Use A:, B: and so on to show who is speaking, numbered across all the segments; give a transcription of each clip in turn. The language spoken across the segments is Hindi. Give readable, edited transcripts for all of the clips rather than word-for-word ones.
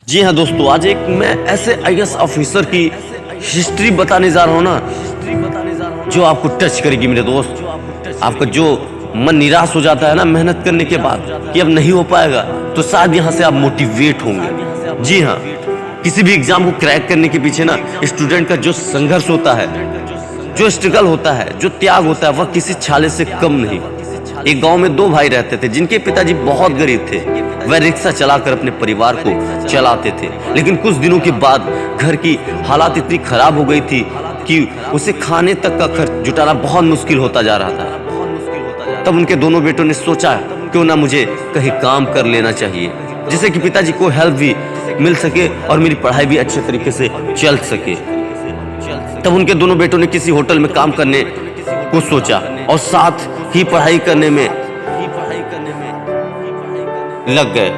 A: जी हाँ दोस्तों, आज एक मैं ऐसे आईएएस ऑफिसर की हिस्ट्री बताने जा रहा हूँ ना, जो आपको टच करेगी मेरे दोस्त। आपका जो मन निराश हो जाता है ना मेहनत करने के बाद कि अब नहीं हो पाएगा, तो शायद यहाँ से आप मोटिवेट होंगे। जी हाँ, किसी भी एग्जाम को क्रैक करने के पीछे ना स्टूडेंट का जो संघर्ष होता है, जो स्ट्रगल होता है, जो त्याग होता है, वह किसी छाले से कम नहीं। एक गांव में दो भाई रहते थे जिनके पिताजी बहुत गरीब थे। वह रिक्शा चलाकर अपने परिवार को चलाते थे, लेकिन कुछ दिनों के बाद घर की हालात इतनी खराब हो गई थी कि उसे खाने तक का खर्च जुटाना बहुत मुश्किल होता जा रहा था। तब उनके दोनों बेटों ने सोचा क्यों ना मुझे कहीं काम कर लेना चाहिए, जिससे कि पिताजी को हेल्प भी मिल सके और मेरी पढ़ाई भी अच्छे तरीके से चल सके। तब उनके दोनों बेटों ने किसी होटल में काम करने को सोचा और साथ ही पढ़ाई करने में लग गए।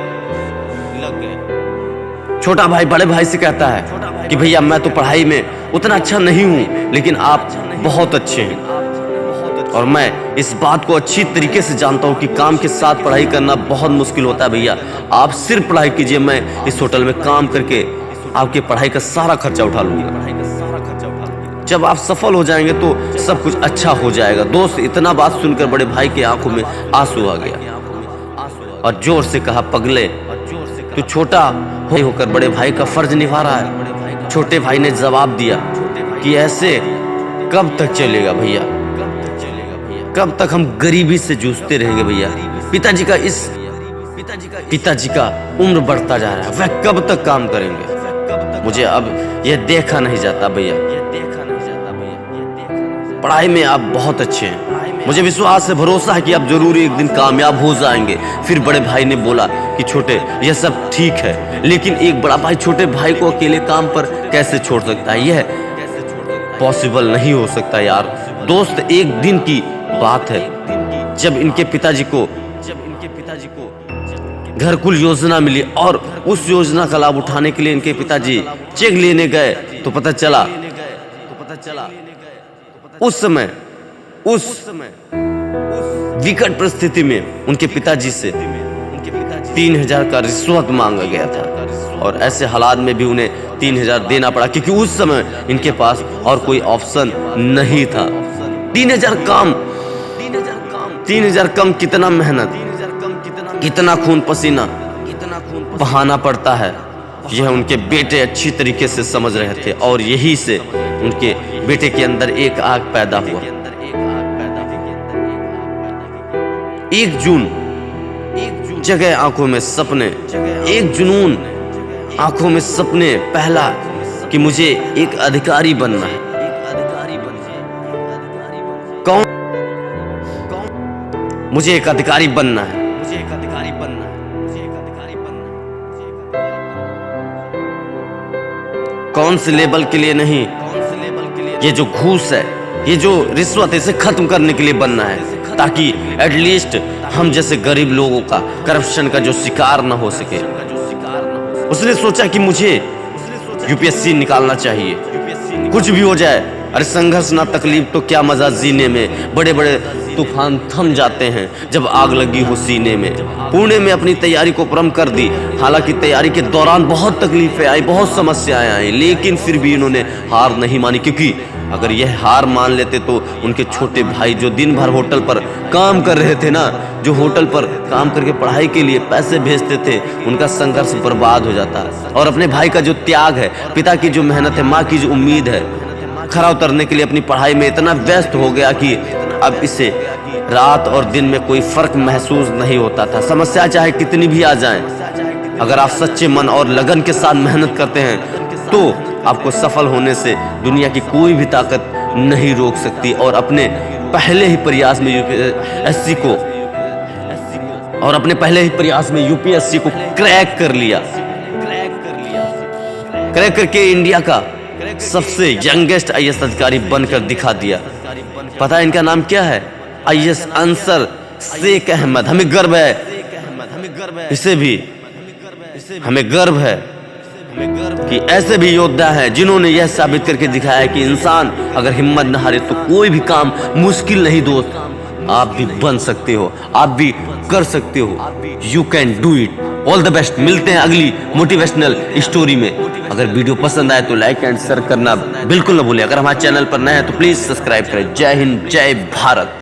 A: छोटा भाई बड़े भाई से कहता है कि भैया मैं तो पढ़ाई में उतना अच्छा नहीं हूं, लेकिन आप बहुत अच्छे हैं और मैं इस बात को अच्छी तरीके से जानता हूं कि काम के साथ पढ़ाई करना बहुत मुश्किल होता है। भैया आप सिर्फ पढ़ाई कीजिए, मैं इस होटल में काम करके आपके पढ़ाई का सारा खर्चा उठा लूंगा। जब आप सफल हो जाएंगे तो सब कुछ अच्छा हो जाएगा। दोस्त इतना बात सुनकर बड़े भाई की आंखों में आंसू आ गया और जोर से कहा, पगले तू छोटा होकर बड़े भाई का फर्ज निभा रहा है। छोटे भाई ने जवाब दिया कि ऐसे कब तक चलेगा भैया, कब तक हम गरीबी से जूझते रहेंगे भैया। पिताजी का उम्र बढ़ता जा रहा है, वह कब तक काम करेंगे। मुझे अब यह देखा नहीं जाता भैया। पढ़ाई में आप बहुत अच्छे हैं, मुझे विश्वास है, भरोसा है कि आप जरूर एक दिन कामयाब हो जाएंगे। फिर बड़े भाई ने बोला कि छोटे यह सब ठीक है, लेकिन एक बड़ा भाई छोटे भाई को अकेले काम पर कैसे छोड़ सकता है, यह पॉसिबल नहीं हो सकता यार। दोस्त एक दिन की बात है जब इनके पिताजी को घरकुल योजना मिली और उस योजना का लाभ उठाने के लिए इनके पिताजी चेक लेने गए तो पता चला उस समय विकट परिस्थिति में उनके पिताजी से 3000 का रिश्वत मांगा गया था और ऐसे हालात में भी उन्हें 3000 देना पड़ा, क्योंकि उस समय इनके पास और कोई ऑप्शन नहीं था। 3000 कम, कितना मेहनत, कितना खून पसीना बहाना पड़ता है, यह उनके बेटे अच्छी तरीके से समझ रहे थे और यही से उनके बेटे के अंदर एक आग पैदा हुआ। 1 जून जगह आंखों में सपने, एक जुनून आंखों में सपने, पहला कि मुझे एक अधिकारी बनना है। कौन? मुझे एक अधिकारी बनना है। कौन से लेवल के लिए नहीं, ये जो घूस है, ये जो रिश्वत है, इसे खत्म करने के लिए बनना है, ताकि एटलीस्ट हम जैसे गरीब लोगों का करप्शन का जो शिकार ना हो सके। उसने सोचा कि मुझे यूपीएससी निकालना चाहिए, कुछ भी हो जाए। अरे संघर्ष ना तकलीफ तो क्या मजा जीने में। बड़े बड़े तूफान थम जाते हैं जब आग लगी हो सीने में। पुणे में अपनी तैयारी को पूर्ण कर दी। हालांकि तैयारी के दौरान बहुत तकलीफें आई, बहुत समस्याएं आई, लेकिन फिर भी इन्होंने हार नहीं मानी, क्योंकि अगर यह हार मान लेते तो उनके छोटे भाई जो दिन भर होटल पर काम कर रहे थे ना, जो होटल पर काम करके पढ़ाई के लिए पैसे भेजते थे, उनका संघर्ष बर्बाद हो जाता। और अपने भाई का जो त्याग है, पिता की जो मेहनत है, माँ की जो उम्मीद है, खरा उतरने के लिए अपनी पढ़ाई में इतना व्यस्त हो गया कि अब इसे रात और दिन में कोई फर्क महसूस नहीं होता था। समस्या चाहे कितनी भी आ जाएं, अगर आप सच्चे मन और लगन के साथ मेहनत करते हैं तो आपको सफल होने से दुनिया की कोई भी ताकत नहीं रोक सकती। और अपने पहले ही प्रयास में यूपीएससी को क्रैक कर लिया। क्रैक करके इंडिया का सबसे यंगेस्ट आईएएस अधिकारी बनकर दिखा दिया। पता है इनका नाम क्या है? आईएएस अनसर शेख अहमद। हमें गर्व है, इसे भी हमें गर्व है कि ऐसे भी योद्धा हैं जिन्होंने यह साबित करके दिखाया है कि इंसान अगर हिम्मत न हारे तो कोई भी काम मुश्किल नहीं। दोस्त आप भी बन सकते हो, आप भी कर सकते हो। You can do it. All the best. मिलते हैं अगली मोटिवेशनल स्टोरी में। अगर वीडियो पसंद आए तो लाइक एंड शेयर करना बिल्कुल ना भूलें। अगर हमारे चैनल पर नए हैं तो प्लीज सब्सक्राइब करें। जय हिंद, जय भारत।